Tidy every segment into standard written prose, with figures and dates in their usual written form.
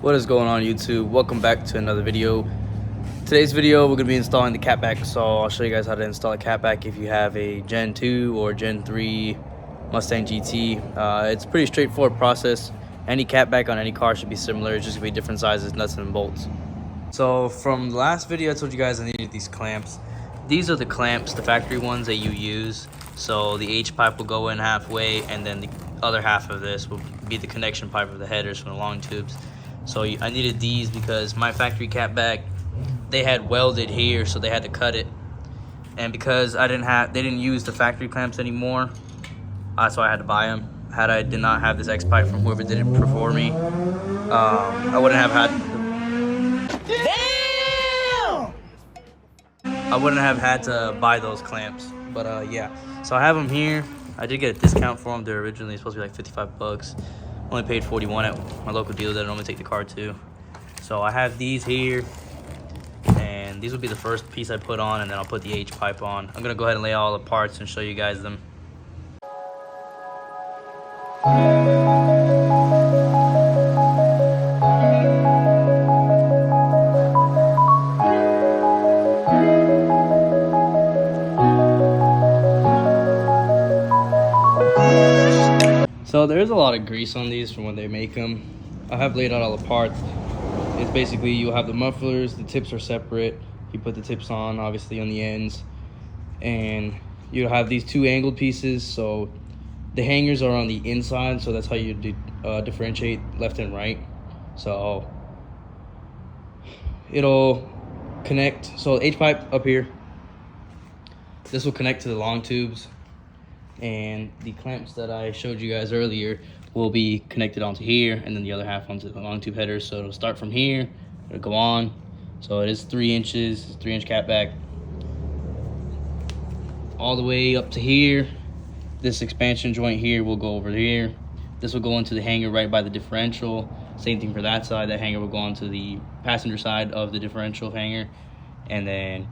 What is going on, YouTube? Welcome back to another video. Today's video we're going to be installing the Catback, so I'll show you guys how to install a Catback if you have a Gen 2 or Gen 3 Mustang GT. It's a pretty straightforward process. Any Catback on any car should be similar. It's just going to be different sizes, nuts and bolts. So from the last video I told you guys I needed these clamps. These are the clamps, the factory ones that you use. So the H pipe will go in halfway, and then the other half of this will be the connection pipe of the headers from the long tubes. So I needed these because my factory Catback, they had welded here, so they had to cut it. And because they didn't use the factory clamps anymore, that's why I had to buy them. Had I did not have this X pipe from whoever did it before me, I wouldn't have had. Damn! I wouldn't have had to buy those clamps. But yeah, so I have them here. I did get a discount for them. They're originally supposed to be like 55 bucks. Only paid 41 at my local dealer that I normally take the car to. So I have these here, and these will be the first piece I put on, and then I'll put the H pipe on. I'm gonna go ahead and lay all the parts and show you guys them. So there's a lot of grease on these from when they make them. I have laid out all the parts. It's basically you'll have the mufflers, the tips are separate. You put the tips on, obviously, on the ends. And you'll have these two angled pieces. So the hangers are on the inside, so that's how you differentiate left and right. So it'll connect. So H pipe up here. This will connect to the long tubes. And the clamps that I showed you guys earlier will be connected onto here, and then the other half onto the long tube headers. So it'll start from here, it'll go on. So it is 3 inches, 3-inch Catback, all the way up to here. This expansion joint here will go over here. This will go into the hanger right by the differential. Same thing for that side. That hanger will go onto the passenger side of the differential hanger, and then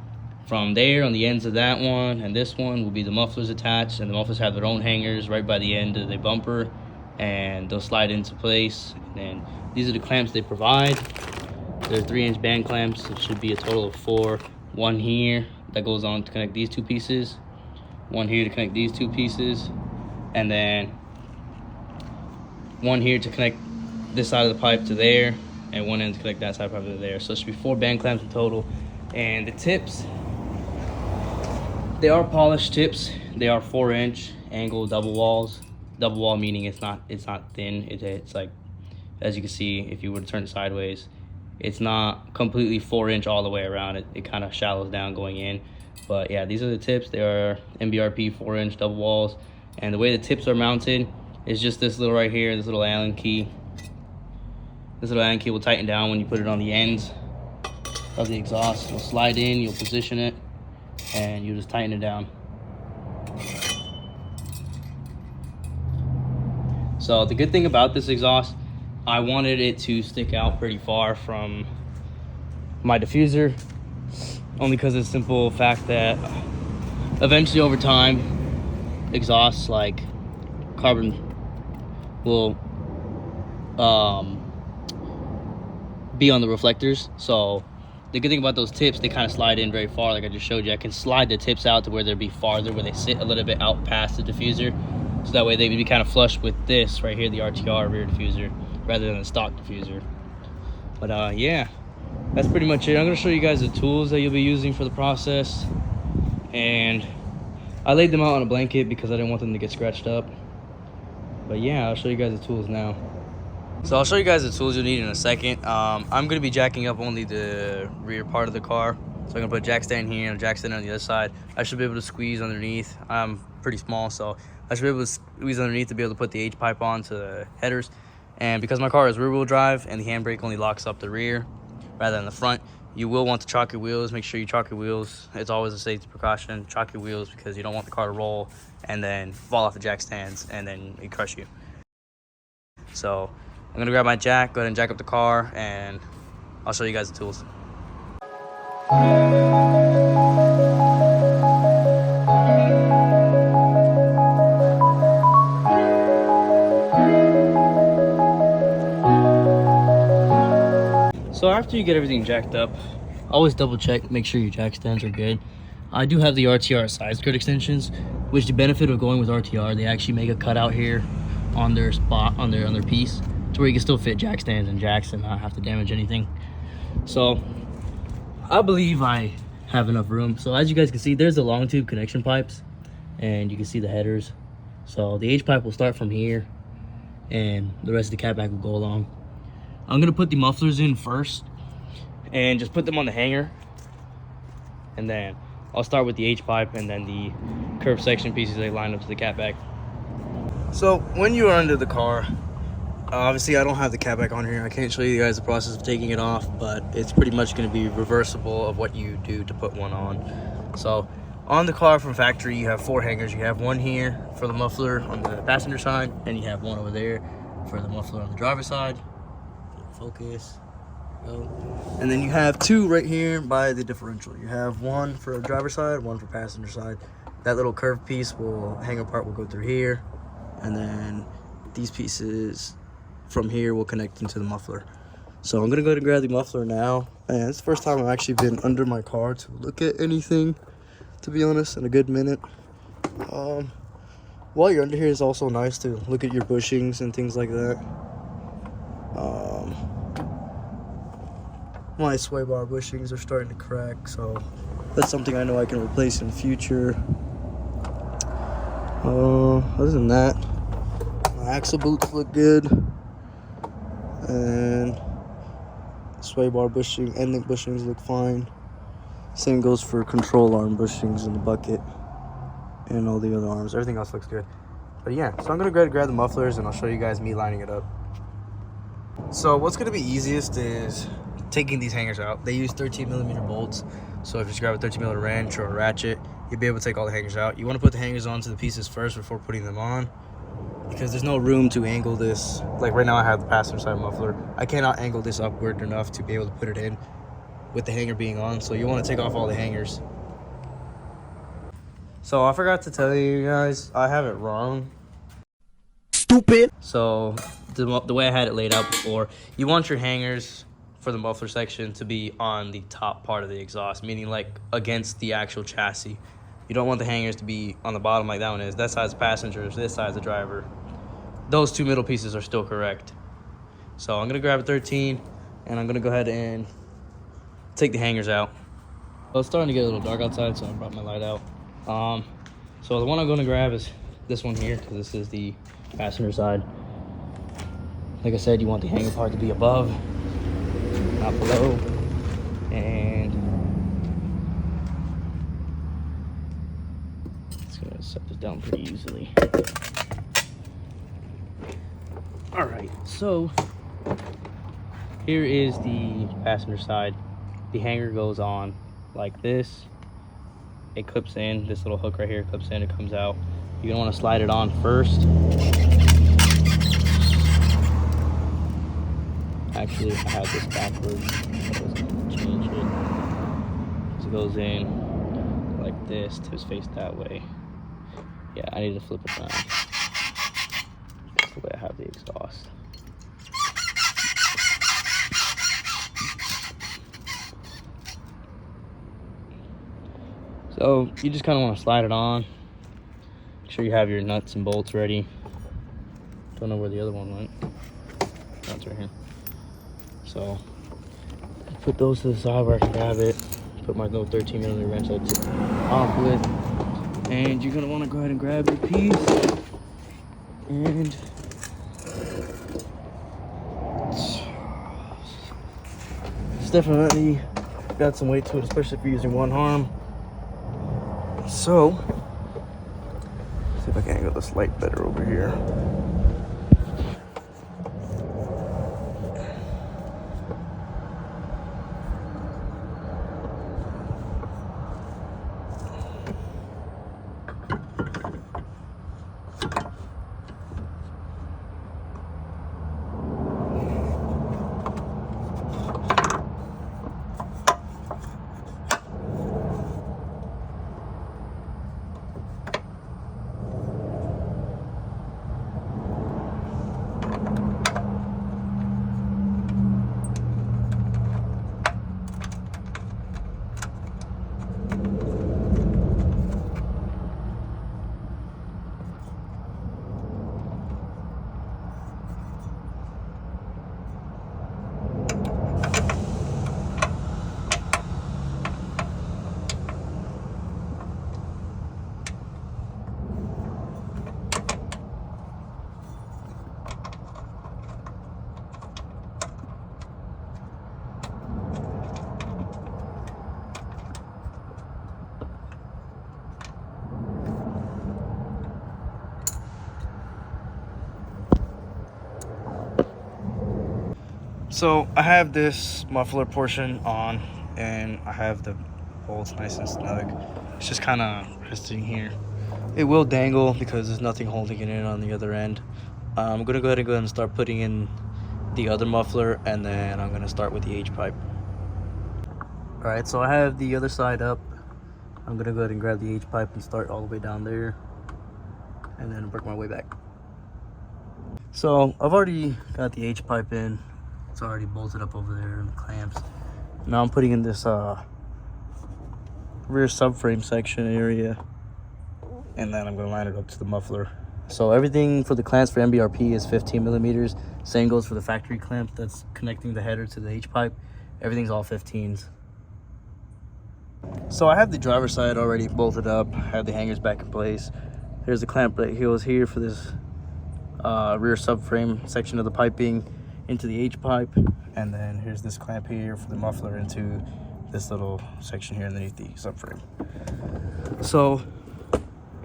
from there, on the ends of that one and this one will be the mufflers attached, and the mufflers have their own hangers right by the end of the bumper, and they'll slide into place. And then these are the clamps they provide. They're 3-inch band clamps. It should be a total of 4. One here that goes on to connect these two pieces, one here to connect these two pieces, and then one here to connect this side of the pipe to there, and one end to connect that side of the pipe to there. So it should be 4 band clamps in total. And the tips, they are polished tips. They are 4-inch angle double walls. Double wall meaning it's not thin. It's like, as you can see, if you were to turn it sideways, it's not completely 4-inch all the way around. It kind of shallows down going in. But yeah, these are the tips. They are MBRP 4-inch double walls. And the way the tips are mounted is just this little right here, this little Allen key. This little Allen key will tighten down when you put it on the ends of the exhaust. It'll slide in, you'll position it, and you just tighten it down. So the good thing about this exhaust, I wanted it to stick out pretty far from my diffuser, only because of the simple fact that eventually over time, exhausts like carbon will be on the reflectors. So the good thing about those tips, they kind of slide in very far, like I just showed you. I can slide the tips out to where they'll be farther, where they sit a little bit out past the diffuser. So that way they would be kind of flush with this right here, the RTR rear diffuser, rather than the stock diffuser. But yeah, that's pretty much it. I'm going to show you guys the tools that you'll be using for the process. And I laid them out on a blanket because I didn't want them to get scratched up. But yeah, I'll show you guys the tools now. So I'll show you guys the tools you'll need in a second. I'm going to be jacking up only the rear part of the car. So I'm going to put a jack stand here and a jack stand on the other side. I should be able to squeeze underneath. I'm pretty small, so I should be able to squeeze underneath to be able to put the H pipe on to the headers. And because my car is rear wheel drive and the handbrake only locks up the rear rather than the front, you will want to chalk your wheels. Make sure you chalk your wheels. It's always a safety precaution. Chalk your wheels because you don't want the car to roll and then fall off the jack stands and then it crush you. So I'm gonna grab my jack, go ahead and jack up the car, and I'll show you guys the tools. So after you get everything jacked up, always double check, make sure your jack stands are good. I do have the RTR side skirt extensions, which the benefit of going with RTR, they actually make a cutout here on their spot, on their piece, to where you can still fit jack stands and jacks and not have to damage anything. So I believe I have enough room. So as you guys can see, there's the long tube connection pipes, and you can see the headers. So the H pipe will start from here, and the rest of the catback will go along. I'm gonna put the mufflers in first, and just put them on the hanger, and then I'll start with the H pipe and then the curved section pieces they line up to the catback. So when you are under the car, obviously I don't have the catback on here. I can't show you guys the process of taking it off, but it's pretty much going to be reversible of what you do to put one on. So on the car from factory, you have 4 hangers. You have one here for the muffler on the passenger side, and you have one over there for the muffler on the driver's side. Focus. And then you have 2 right here by the differential. You have one for the driver's side, one for passenger side. That little curved piece hanger part will go through here, and then these pieces from here will connect into the muffler. So I'm gonna go ahead and grab the muffler now, and it's the first time I've actually been under my car to look at anything, to be honest, in a good minute. While you're under here, it's also nice to look at your bushings and things like that. My sway bar bushings are starting to crack, so that's something I know I can replace in the future. Other than that, my axle boots look good, and sway bar bushing, end link bushings look fine. Same goes for control arm bushings in the bucket and all the other arms. Everything else looks good. But yeah, so I'm gonna go ahead and grab the mufflers, and I'll show you guys me lining it up. So what's gonna be easiest is taking these hangers out. They use 13mm bolts, so if you just grab a 13mm wrench or a ratchet, you'll be able to take all the hangers out. You want to put the hangers onto the pieces first before putting them on, because there's no room to angle this. Like right now I have the passenger side muffler. I cannot angle this upward enough to be able to put it in with the hanger being on, so you want to take off all the hangers. So I forgot to tell you guys, I have it wrong. Stupid! So the way I had it laid out before, you want your hangers for the muffler section to be on the top part of the exhaust, meaning like against the actual chassis. You don't want the hangers to be on the bottom like that one is. That side's passengers, this side's the driver. Those 2 middle pieces are still correct. So I'm gonna grab a 13, and I'm gonna go ahead and take the hangers out. Well, it's starting to get a little dark outside, so I brought my light out. So the one I'm gonna grab is this one here, because this is the passenger side. Like I said, you want the hanger part to be above, not below, and it's gonna set this down pretty easily. All right, so here is the passenger side. The hanger goes on like this. It clips in, this little hook right here clips in, it comes out. You're gonna wanna slide it on first. Actually, I have this backwards, so let's change it. So it goes in like this, tips face that way. Yeah, I need to flip it around. That's the way I have the exhaust. So you just kind of want to slide it on. Make sure you have your nuts and bolts ready. Don't know where the other one went. That's right here. So put those to the side where I can grab it. Put my little 13mm wrench off with, and you're gonna want to go ahead and grab your piece, and it's definitely got some weight to it, especially if you're using one arm. So see if I can angle this light better over here. So I have this muffler portion on, and I have the bolts nice and snug. It's just kind of resting here. It will dangle because there's nothing holding it in on the other end. I'm gonna go ahead and start putting in the other muffler, and then I'm gonna start with the H-pipe. All right, so I have the other side up. I'm gonna go ahead and grab the H-pipe and start all the way down there, and then work my way back. So I've already got the H-pipe in. It's already bolted up over there in the clamps. Now I'm putting in this rear subframe section area, and then I'm gonna line it up to the muffler. So everything for the clamps for MBRP is 15 millimeters. Same goes for the factory clamp that's connecting the header to the H-pipe. Everything's all 15s. So I have the driver's side already bolted up, have the hangers back in place. There's the clamp that goes here for this rear subframe section of the piping into the H-pipe, and then here's this clamp here for the muffler into this little section here underneath the subframe. So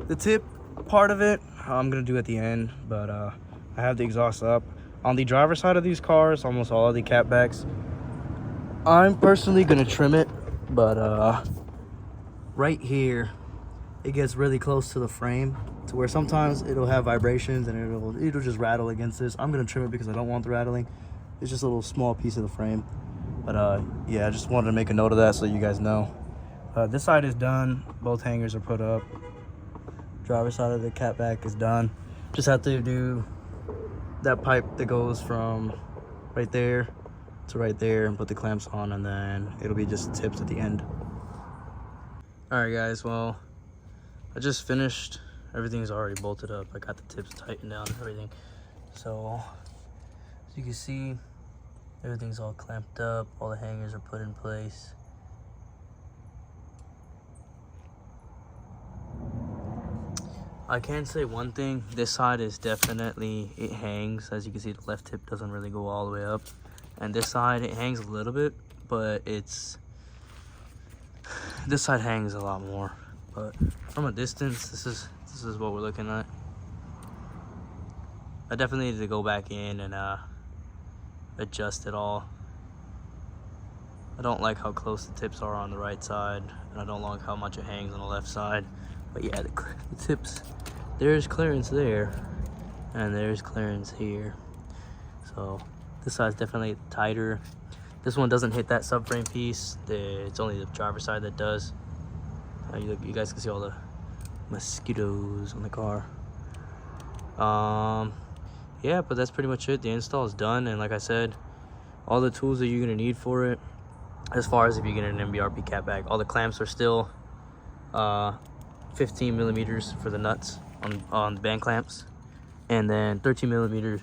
the tip part of it I'm gonna do at the end, but I have the exhaust up. On the driver's side of these cars, almost all of the catbacks, I'm personally gonna trim it, but right here it gets really close to the frame to where sometimes it'll have vibrations and it'll just rattle against this. I'm gonna trim it because I don't want the rattling. It's just a little small piece of the frame, but yeah, I just wanted to make a note of that so you guys know. This side is done, both hangers are put up. Driver's side of the catback is done. Just have to do that pipe that goes from right there to right there and put the clamps on, and then it'll be just tips at the end. All right guys, well, I just finished. Everything's already bolted up. I got the tips tightened down and everything. So as you can see, everything's all clamped up. All the hangers are put in place. I can say one thing, this side is definitely, it hangs. As you can see, the left tip doesn't really go all the way up. And this side, it hangs a little bit, but this side hangs a lot more. But from a distance, this is what we're looking at. I definitely need to go back in and adjust it all. I don't like how close the tips are on the right side, and I don't like how much it hangs on the left side. But yeah, the tips, there's clearance there, and there's clearance here. So this side's definitely tighter. This one doesn't hit that subframe piece. It's only the driver's side that does. You guys can see all the mosquitoes on the car. Yeah, but that's pretty much it. The install is done, and like I said, all the tools that you're gonna need for it, as far as if you get an MBRP catback, all the clamps are still 15 millimeters for the nuts on the band clamps, and then 13 millimeters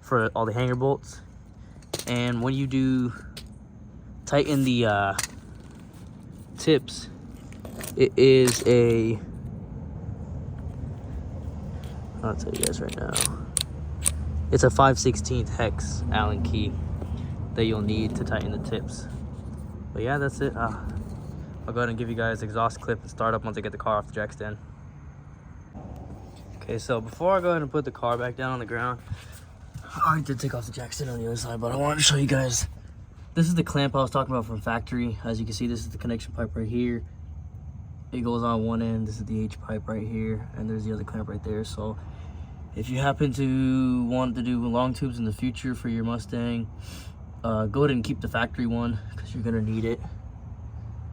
for all the hanger bolts. And when you do tighten the tips, it is I'll tell you guys right now, it's a 5/16 hex Allen key that you'll need to tighten the tips. But yeah, that's it. I'll go ahead and give you guys exhaust clip and start up once I get the car off the jack stand. Okay, so before I go ahead and put the car back down on the ground, I did take off the jack stand on the other side, but I wanted to show you guys. This is the clamp I was talking about from factory. As you can see, this is the connection pipe right here. It goes on one end. This is the H pipe right here, and there's the other clamp right there. So if you happen to want to do long tubes in the future for your Mustang, go ahead and keep the factory one because you're gonna need it.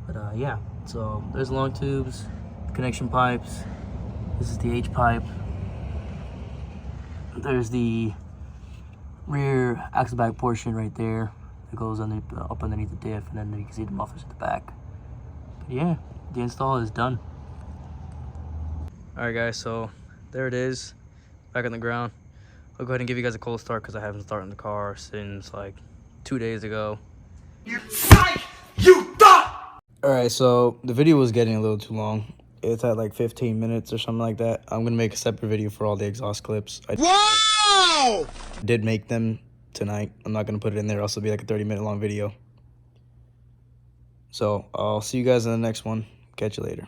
But yeah, so there's long tubes, connection pipes. This is the H pipe. There's the rear axle back portion right there. It goes up underneath the diff, and then you can see the mufflers at the back. But yeah, the install is done. All right guys, so there it is, back on the ground. I'll go ahead and give you guys a cold start because I haven't started the car since like 2 days ago. You thought! All right, so the video was getting a little too long. It's at like 15 minutes or something like that. I'm gonna make a separate video for all the exhaust clips. I did make them tonight. I'm not gonna put it in there, else it'll be like a 30-minute long video. So I'll see you guys in the next one. Catch you later.